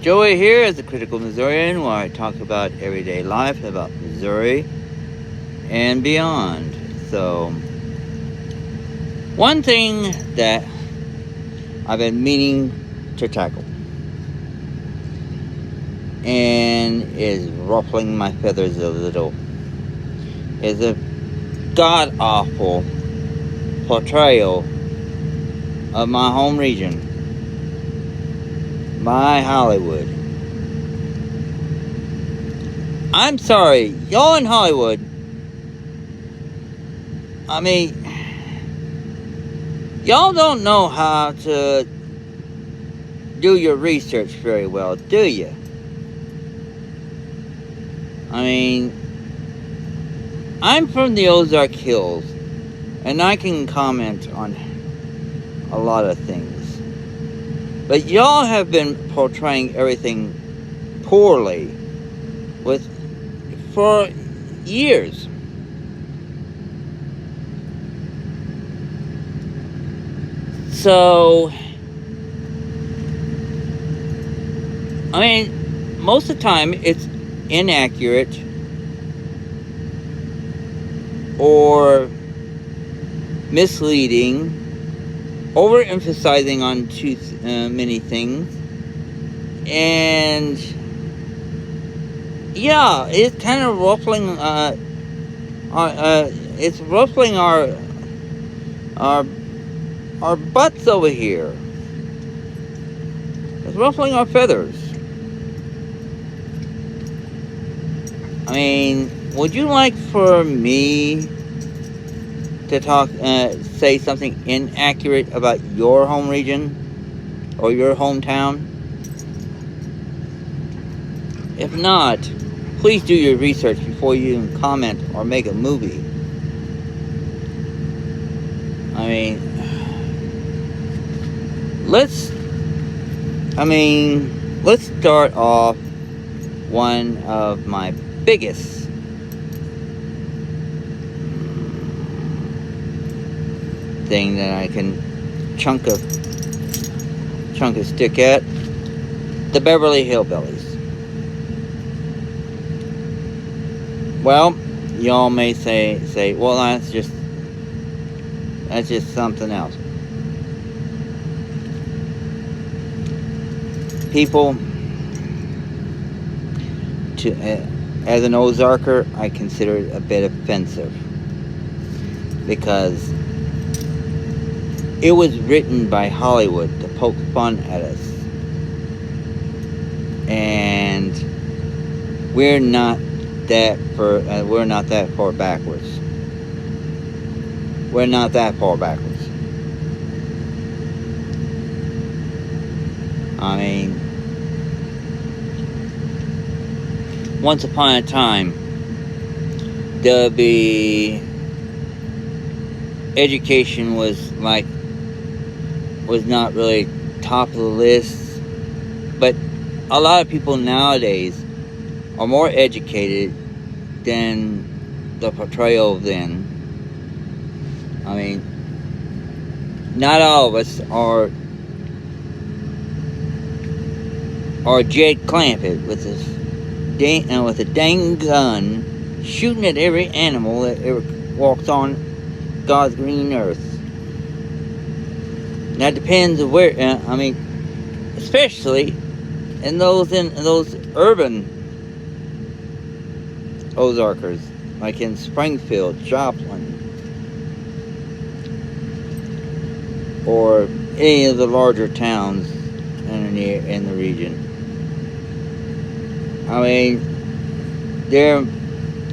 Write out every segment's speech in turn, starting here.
Joey here is a critical Missourian where I talk about everyday life, about Missouri and beyond. So, one thing that I've been meaning to tackle and is ruffling my feathers a little is a god-awful portrayal of my home region by Hollywood. I'm sorry, y'all in Hollywood, y'all don't know how to do your research very well, do you? I'm from the Ozark Hills, and I can comment on a lot of things. But y'all have been portraying everything poorly for years. So, most of the time it's inaccurate or misleading, overemphasizing on too many things, and yeah, it's kind of ruffling. It's ruffling our butts over here. It's ruffling our feathers. Would you like for me to say something inaccurate about your home region or your hometown? If not, please do your research before you even comment or make a movie. Let's start off one of my biggest thing that I can chunk a stick at, the Beverly Hillbillies. Well, y'all may say, well, that's just something else. People, as an Ozarker, I consider it a bit offensive because it was written by Hollywood to poke fun at us, and we're not that far backwards. We're not that far backwards. Once upon a time, education was not really top of the list, but a lot of people nowadays are more educated than the portrayal then. Not all of us are Jed Clampett with a dang gun shooting at every animal that ever walks on God's green earth. That depends on where. Especially in those urban Ozarkers, like in Springfield, Joplin, or any of the larger towns in the region.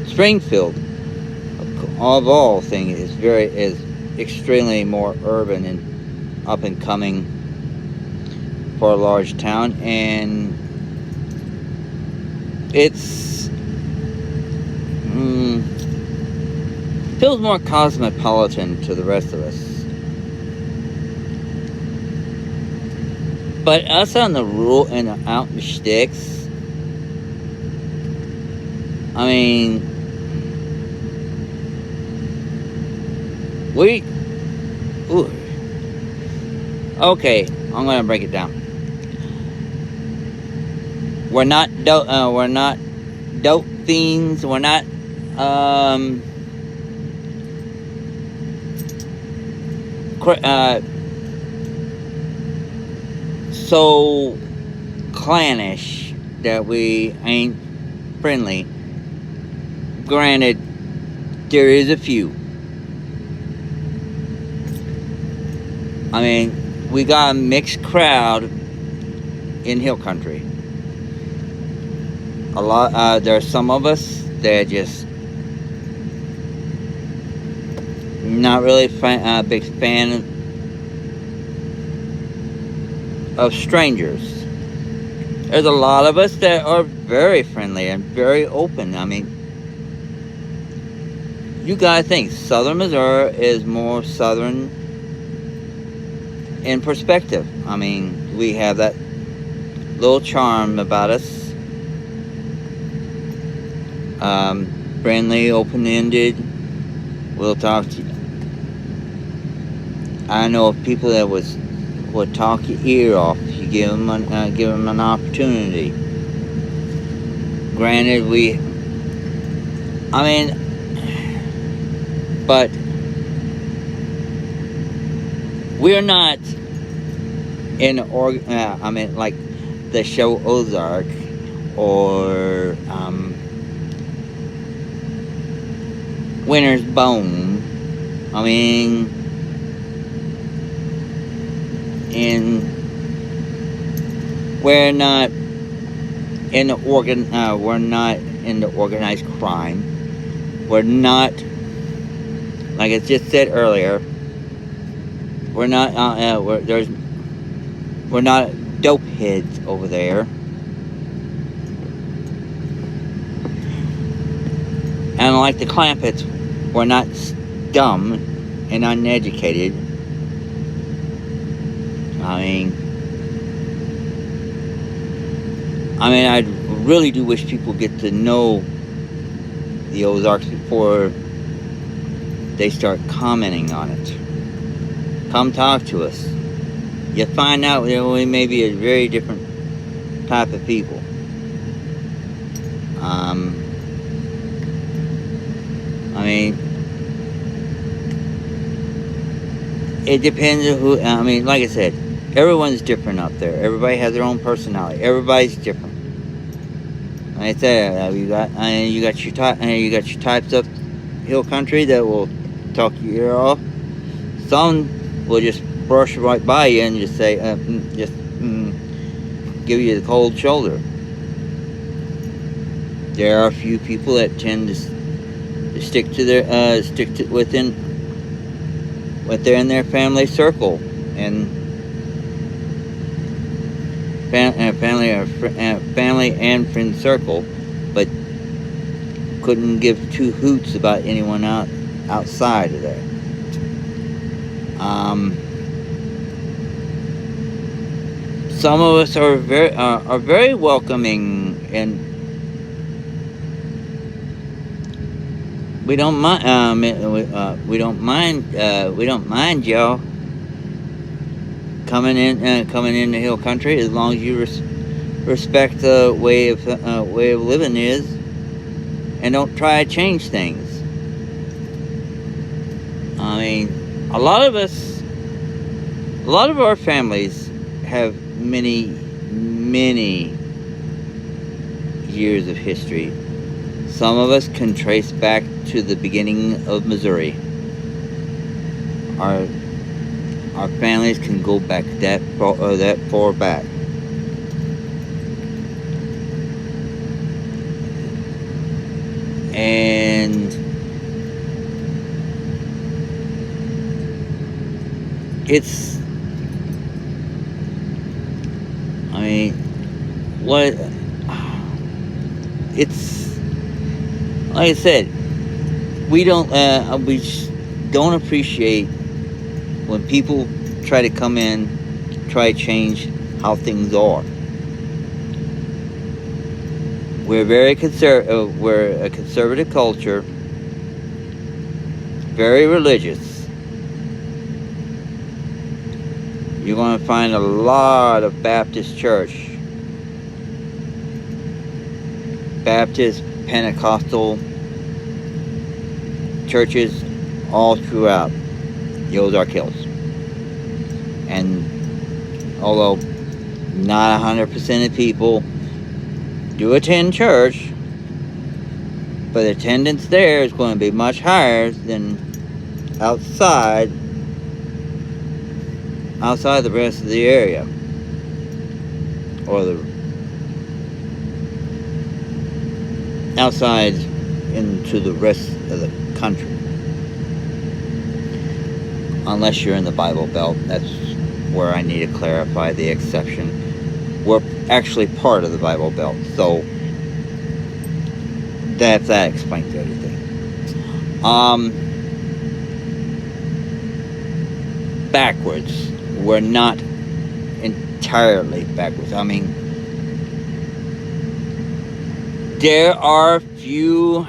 Springfield, of all things, is extremely more urban and up and coming for a large town, and it's feels more cosmopolitan to the rest of us. But us on the rural and out in the sticks, okay, I'm gonna break it down. We're not dope fiends. We're not um, so clannish that we ain't friendly. Granted, there is a few. I mean, we got a mixed crowd in hill country. A lot. There are some of us that just not really big fan of strangers. There's a lot of us that are very friendly and very open. I mean, you gotta think, Southern Missouri is more Southern in perspective. I mean, we have that little charm about us. Friendly, open-ended. We'll talk to you. I know of people that would talk your ear off if you give them an opportunity. Granted, but we're not like the show Ozark or Winter's Bone. I mean, and we're not in the organized crime. We're not, like I just said earlier, we're not we're not dope heads over there. And like the Clampetts, we're not dumb and uneducated. I mean, I really do wish people get to know the Ozarks before they start commenting on it. Come talk to us. You find out we may be a very different type of people. I mean, it depends on who. I mean, like I said, everyone's different up there. Everybody has their own personality. Everybody's different. Like I said, you got your types of hill country that will talk your ear off. Some will just brush right by you and just say, give you the cold shoulder. There are a few people that tend to stick to within their family circle and family and friend circle, but couldn't give two hoots about anyone outside of that. Some of us are very welcoming, and we don't mind. We don't mind y'all coming in the hill country, as long as you respect the way of living is, and don't try to change things. I mean, a lot of our families have many years of history. Some of us can trace back to the beginning of Missouri. Our families can go back that far back. And it's, I mean, it's, like I said, we just don't appreciate when people try to come in, try to change how things are. We're very we're a conservative culture, very religious. You're going to find a lot of Baptist church Baptist, Pentecostal churches all throughout the Ozark Hills. And although not 100% of people do attend church, but attendance there is going to be much higher than outside the rest of the area, or the outside into the rest of the country, unless you're in the Bible Belt. That's where I need to clarify the exception. We're actually part of the Bible Belt, so that explains everything. Backwards. We're not entirely backwards. I mean, there are few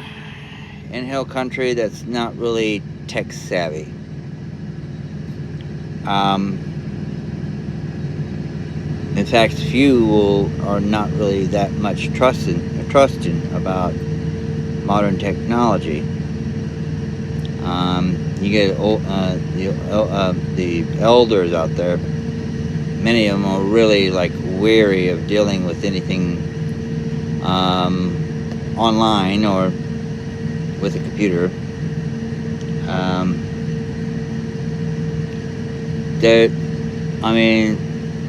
in Hill Country that's not really tech savvy. In fact, few are not really that much trusting about modern technology. You get the elders out there. Many of them are really weary of dealing with anything online or with a computer.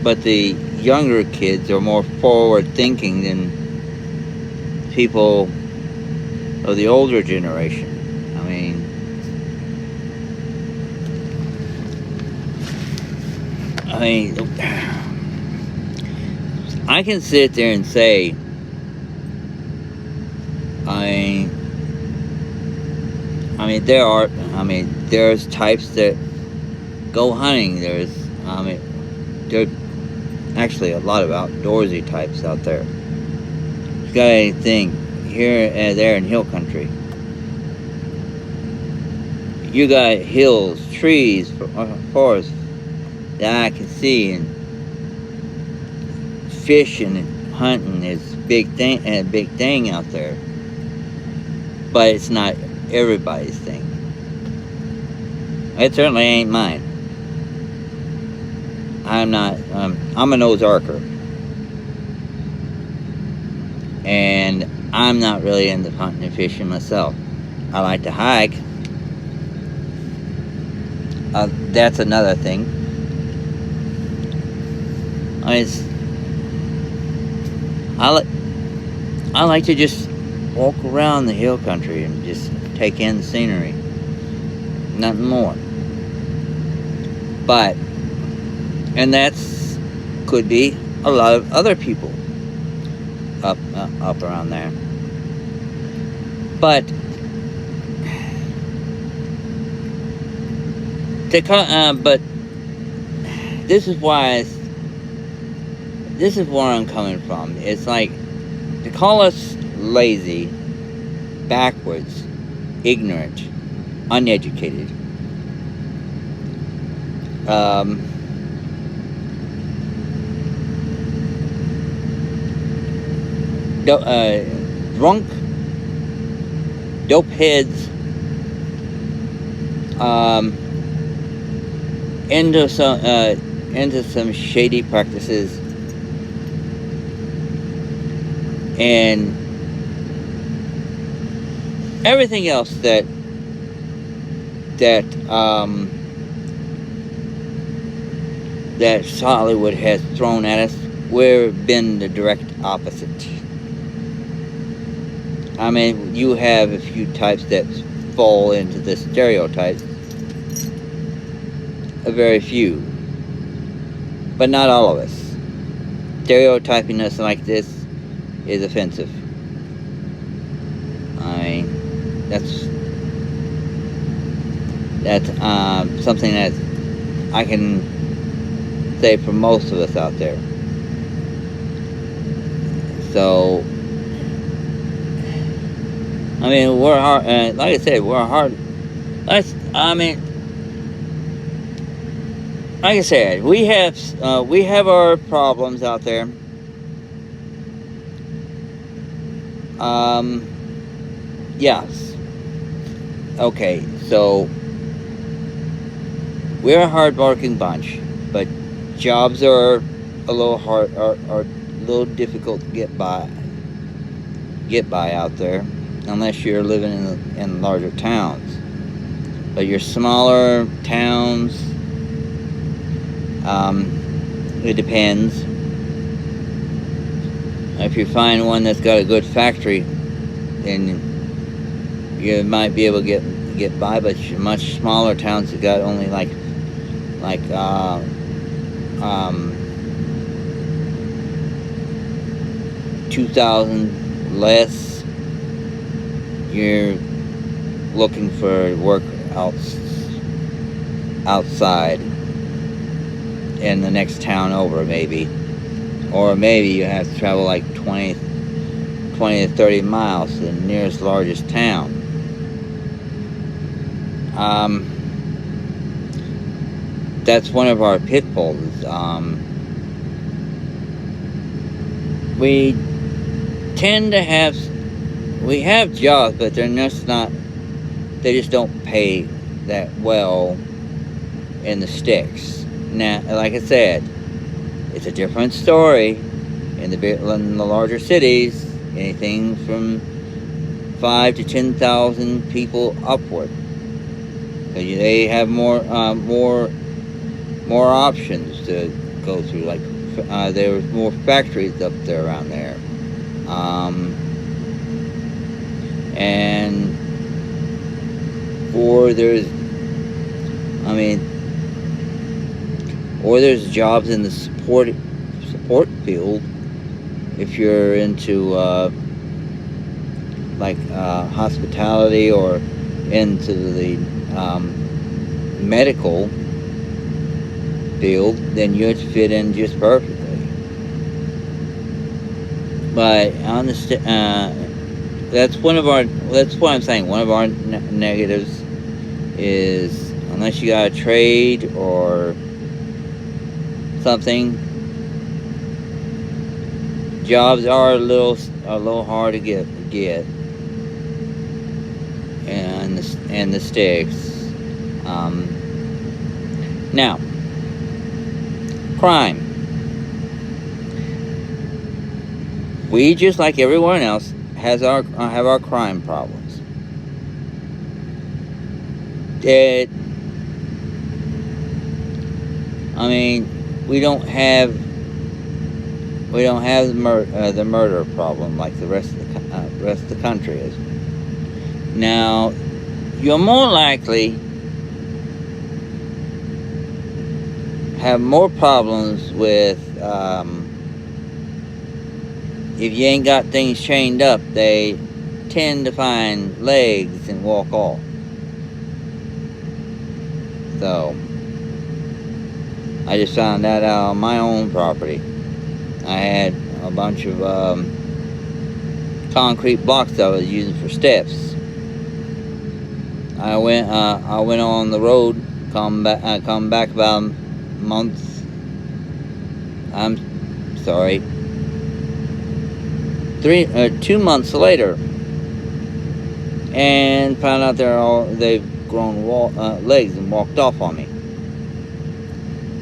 But the younger kids are more forward thinking than people of the older generation. I can sit there and say, there's types that go hunting. There are actually a lot of outdoorsy types out there. You got anything here and there in Hill Country? You got hills, trees, forests that I can see, and fishing and hunting is big thing out there. But it's not everybody's thing. It certainly ain't mine. I'm an Ozarker, and I'm not really into hunting and fishing myself. I like to hike. That's another thing. I like to just walk around the hill country and just take in the scenery. Nothing more. And that's could be a lot of other people up around there. But this is where I'm coming from. It's like to call us lazy, backwards, ignorant, uneducated. Drunk, dope heads, into some shady practices, and everything else that Hollywood has thrown at us. We've been the direct opposite. You have a few types that fall into the stereotypes. A very few. But not all of us. Stereotyping us like this is offensive. That's something that I can say for most of us out there. So, we're hard. Like I said, we're hard. Like I said, we have our problems out there. Yes. Okay, so we're a hard-working bunch, but jobs are a little hard, are a little difficult to get by out there, unless you're living in larger towns. But your smaller towns, it depends. If you find one that's got a good factory, then you might be able to get by. But much smaller towns that got only like 2,000 less, you're looking for work outside in the next town over, maybe. Or maybe you have to travel like 20 to 30 miles to the nearest largest town. That's one of our pitfalls. We tend to we have jobs, but they just don't pay that well in the sticks. Now, like I said, it's a different story in the larger cities. Anything from 5 to 10,000 people upward. So they have more options to go through. Like there's more factories up there around there, and or there's jobs in the support field if you're into hospitality, or into the medical field, then you'd fit in just perfectly. But that's what I'm saying. One of our negatives is, unless you got a trade or something, jobs are a little hard to get and the sticks. Now, crime. We, just like everyone else, have our crime problems. We don't have the murder problem like the rest of the country is. Now, you're more likely have more problems with if you ain't got things chained up. They tend to find legs and walk off. So I just found that out on my own property. I had a bunch of concrete blocks I was using for steps. I went on the road, come back about a month. I'm sorry, 2 months later, and found out they've grown legs and walked off on me.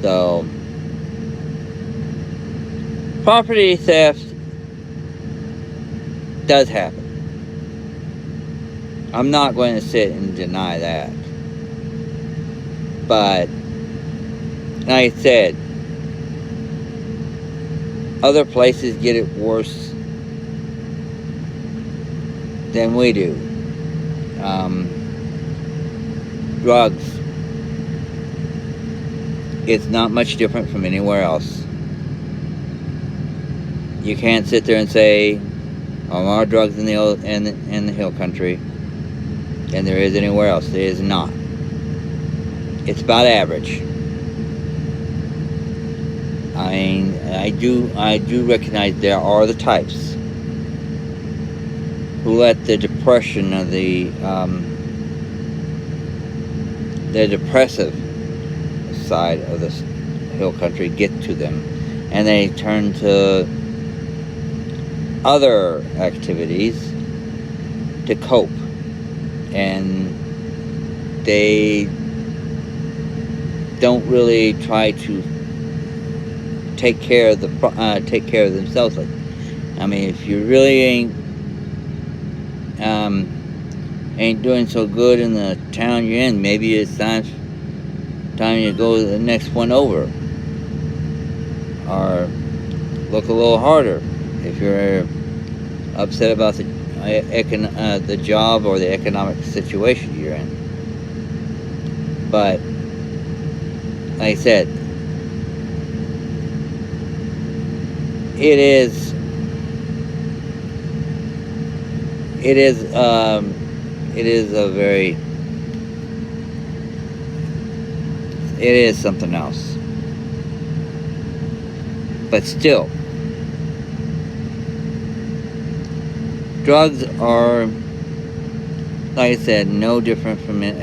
So, property theft does happen. I'm not going to sit and deny that. But, like I said, other places get it worse than we do. Drugs. It's not much different from anywhere else. You can't sit there and say, more drugs in the hill country than there is anywhere else. It is not. It's about average. I do recognize there are the types who let the depression of the depressive side of the hill country get to them, and they turn to other activities to cope, and they don't really try to take care of themselves. Like, I mean, if you really ain't doing so good in the town you're in, maybe it's time to go to the next one over, or look a little harder if you're upset about the job or the economic situation you're in. But like I said, it is something else. But still, drugs are, like I said, no different from it.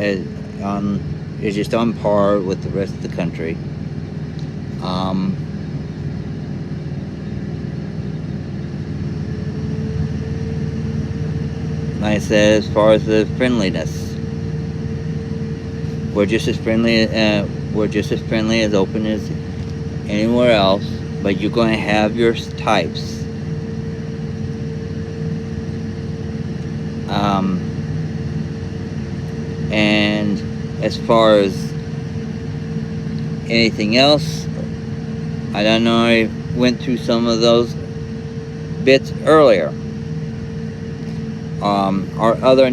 It's just on par with the rest of the country. Like I said, as far as the friendliness, we're just as friendly as open as anywhere else. But you're going to have your types. And as far as anything else, I don't know, I went through some of those bits earlier. Our other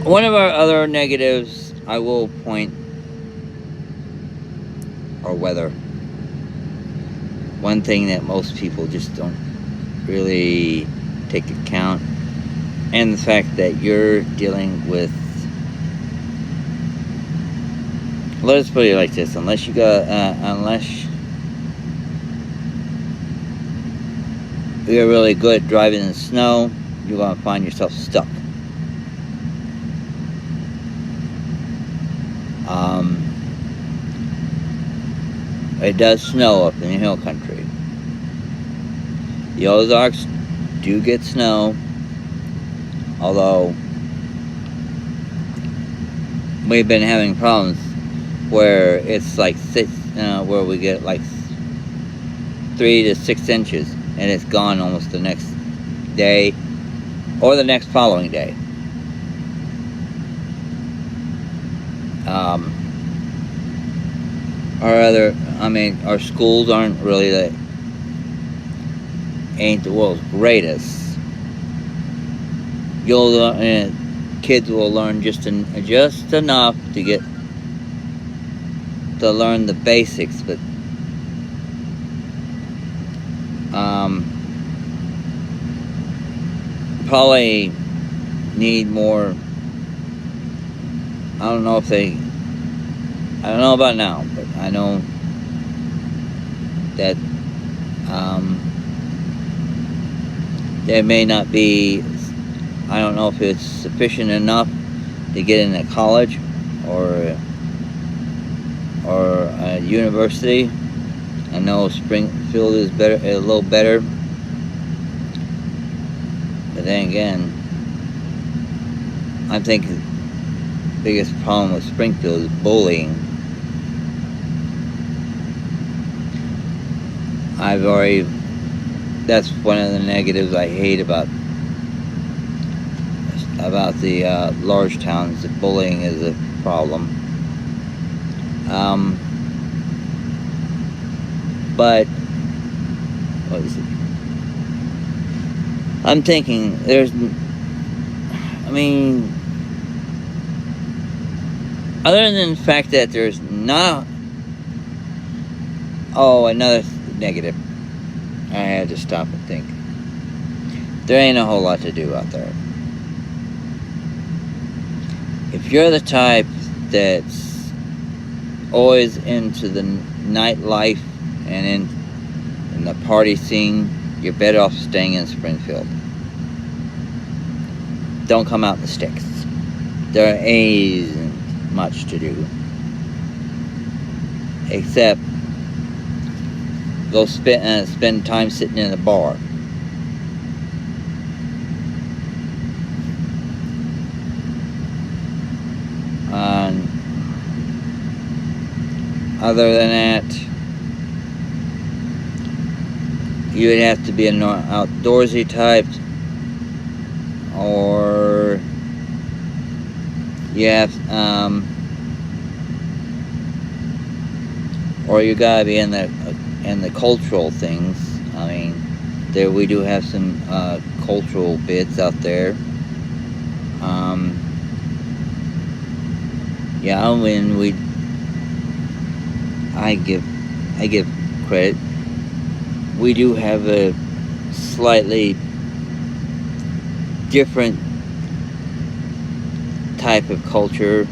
one of our other negatives I will point are weather. One thing that most people just don't really take account, and the fact that you're dealing with, let's put it like this, unless you're really good at driving in the snow, you're going to find yourself stuck. It does snow up in the hill country. The Ozarks do get snow, although we've been having problems where it's like where we get like 3 to 6 inches, and it's gone almost the next day or the next following day. Our schools aren't really ain't the world's greatest. Kids will learn just enough to learn the basics, but probably need more. I don't know about now, but I know that there may not be, I don't know if it's sufficient enough to get into college or a university. I know Springfield is a little better, but then again, I think the biggest problem with Springfield is bullying. That's one of the negatives I hate about the large towns. That bullying is a problem. But what is it? I'm thinking other than the fact that there's not. Oh, another negative. I had to stop and think. There ain't a whole lot to do out there. If you're the type that's always into the nightlife and in the party scene, you're better off staying in Springfield. Don't come out in the sticks. There ain't much to do. Except go spend time sitting in a bar. Other than that, you would have to be an outdoorsy type, or you have, or you gotta be in the cultural things. I mean, we do have some cultural bits out there. Yeah, when I give credit. We do have a slightly different type of culture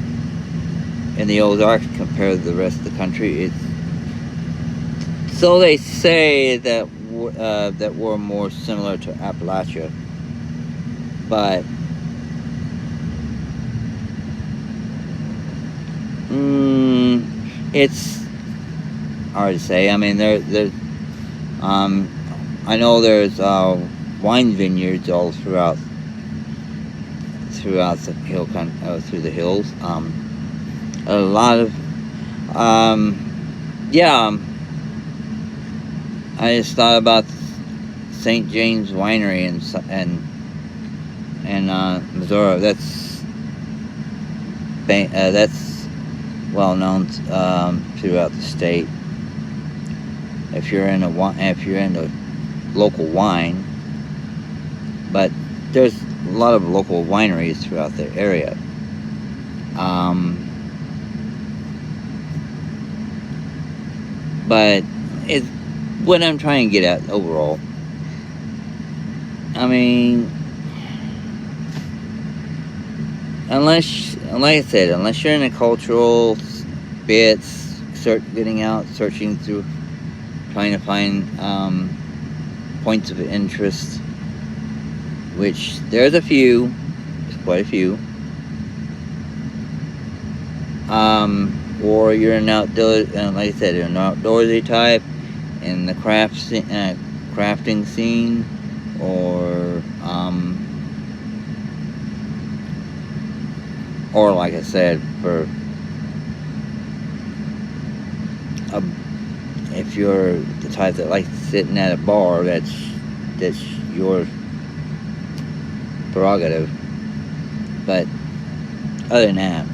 in the Ozarks compared to the rest of the country. So they say that that we're more similar to Appalachia, but it's hard to say. I mean, I know there's wine vineyards all throughout the hill through the hills. A lot of yeah. I just thought about St. James Winery and Missouri. That's well known throughout the state. If you're into local wine, but there's a lot of local wineries throughout the area. But it's what I'm trying to get at overall. I mean, unless you're in a cultural bits, getting out, searching through, trying to find points of interest, which there's quite a few. Or you're an outdoor, like I said, you're an outdoorsy type in the crafting scene, or like I said, if you're the type that likes sitting at a bar, that's your prerogative. But other than that,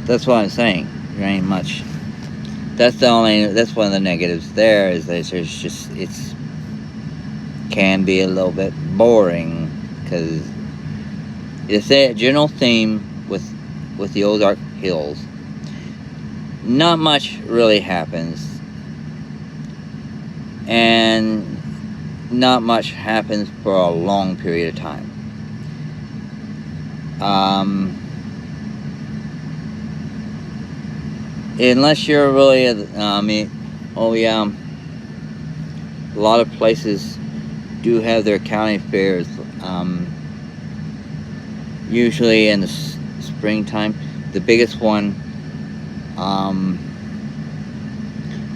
that's what I'm saying. There ain't much. That's one of the negatives there, is that it's can be a little bit boring, because it's a general theme with the Ozark Hills. Not much really happens, and not much happens for a long period of time. Unless you're really, a lot of places do have their county fairs, usually in the springtime. The biggest one,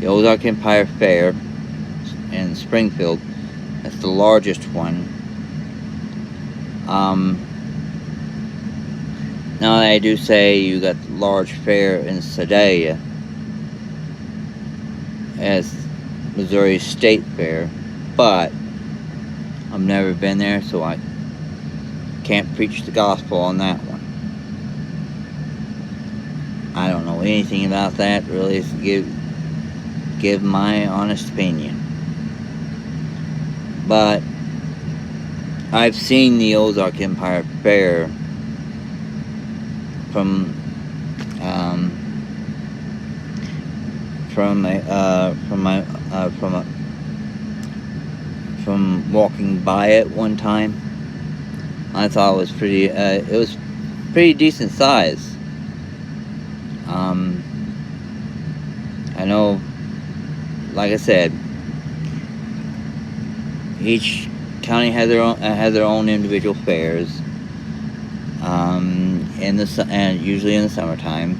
the Ozark Empire Fair in Springfield. That's the largest one. Now I do say you got the large fair in Sedalia as Missouri State Fair, but I've never been there, so I can't preach the gospel on that one. I don't know anything about that, really, to give my honest opinion. But I've seen the Ozark Empire Fair from walking by it one time. I thought it was pretty decent size. I know, like I said, each county has their own individual fairs. And usually in the summertime.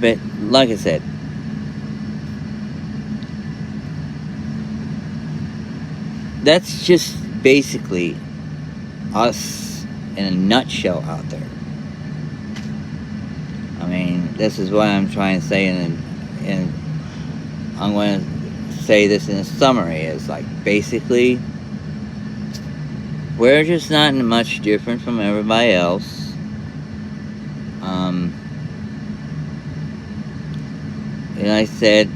But like I said, that's just basically us in a nutshell out there. I mean, this is what I'm trying to say, and I'm going to say this in a summary. Is like, basically, we're just not much different from everybody else. And I said,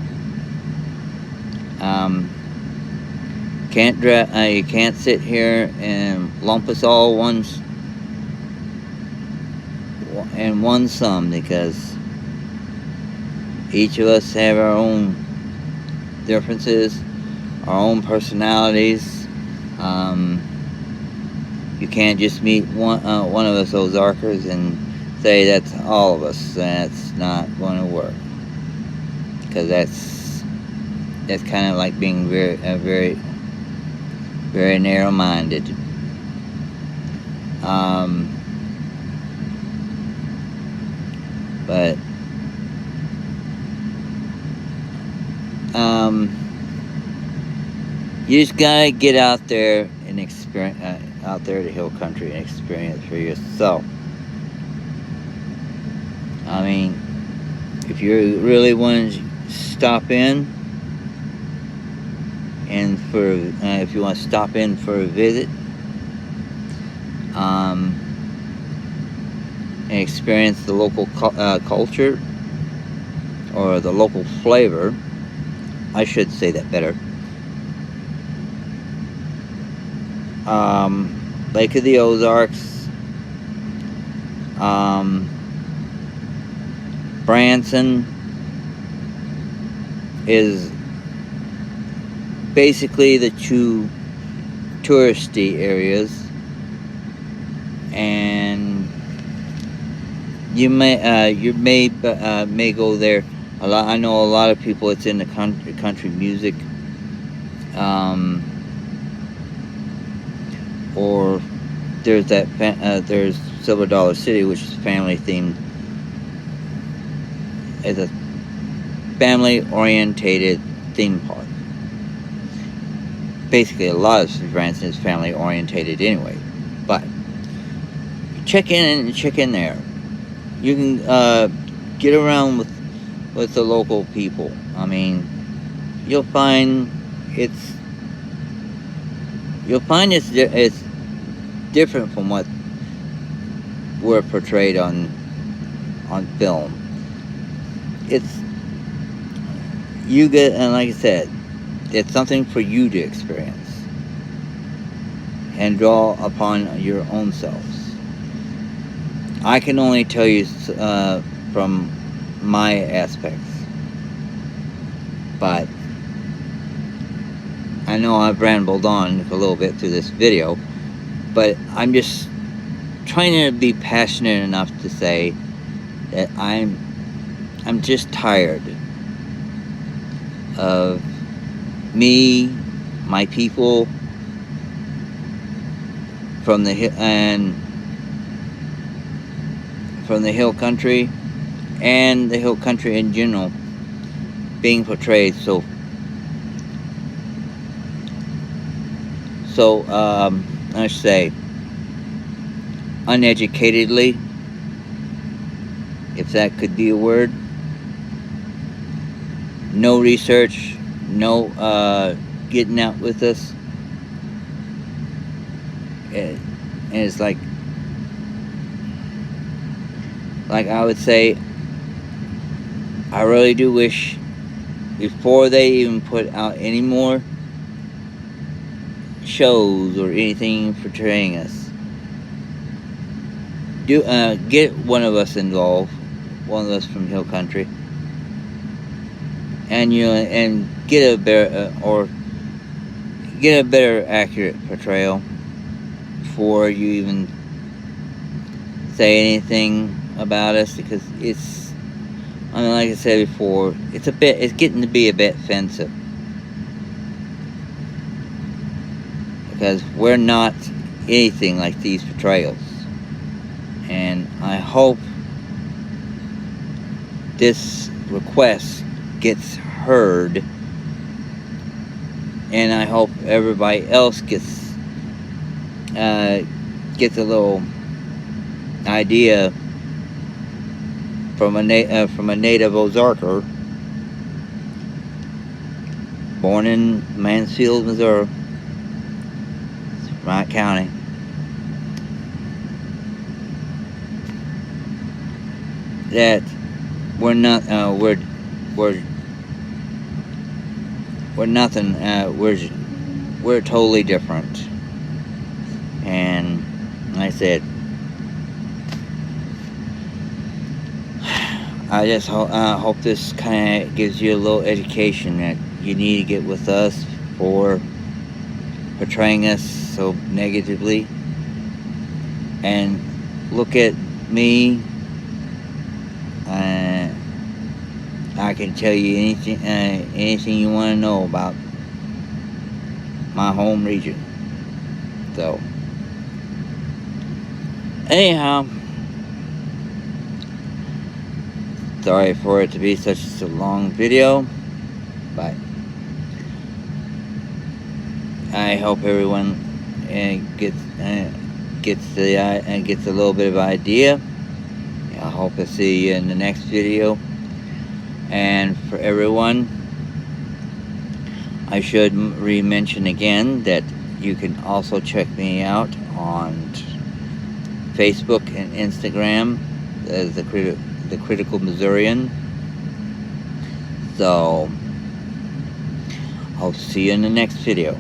you can't sit here and lump us all in one sum, because each of us have our own differences, our own personalities. You can't just meet one of us Ozarkers and say that's all of us. That's not going to work, because that's kind of like being very narrow-minded. But you just gotta get out there and experience out there to hill country and experience for yourself. I mean, if you really want to stop in, and if you want to stop in for a visit, and experience the local culture, or the local flavor, I should say that better. Lake of the Ozarks, Branson is basically the two touristy areas, and you may go there a lot. I know a lot of people. It's in the country music, or there's there's Silver Dollar City, which is family themed. It's a family orientated theme park. Basically, a lot of Branson is family orientated anyway, but check in there. You can get around with the local people. I mean, you'll find it's different from what were portrayed on film. And like I said, it's something for you to experience and draw upon your own selves. I can only tell you from my aspects, but I know I've rambled on a little bit through this video, but I'm just trying to be passionate enough to say that I'm just tired of my people from the hill country and the hill country in general being portrayed so I should say uneducatedly, if that could be a word. No research, no getting out with us. And it's like I would say, I really do wish, before they even put out any more shows or anything portraying us, get one of us involved, one of us from hill country, and get a better accurate portrayal before you even say anything about us, because like I said before, it's getting to be a bit offensive, because we're not anything like these portrayals. And I hope this request gets heard and I hope everybody else gets a little idea from a native Ozarker born in Mansfield, Missouri, my county. That we're not we're nothing. We're totally different. And like I said, I just hope this kind of gives you a little education that you need to get with us for portraying us so negatively. And look at me. I can tell you anything you want to know about my home region. So, anyhow, sorry for it to be such a long video, but I hope everyone gets a little bit of idea. I hope to see you in the next video. And for everyone, I should re-mention again that you can also check me out on Facebook and Instagram as the Critical Missourian. So, I'll see you in the next video.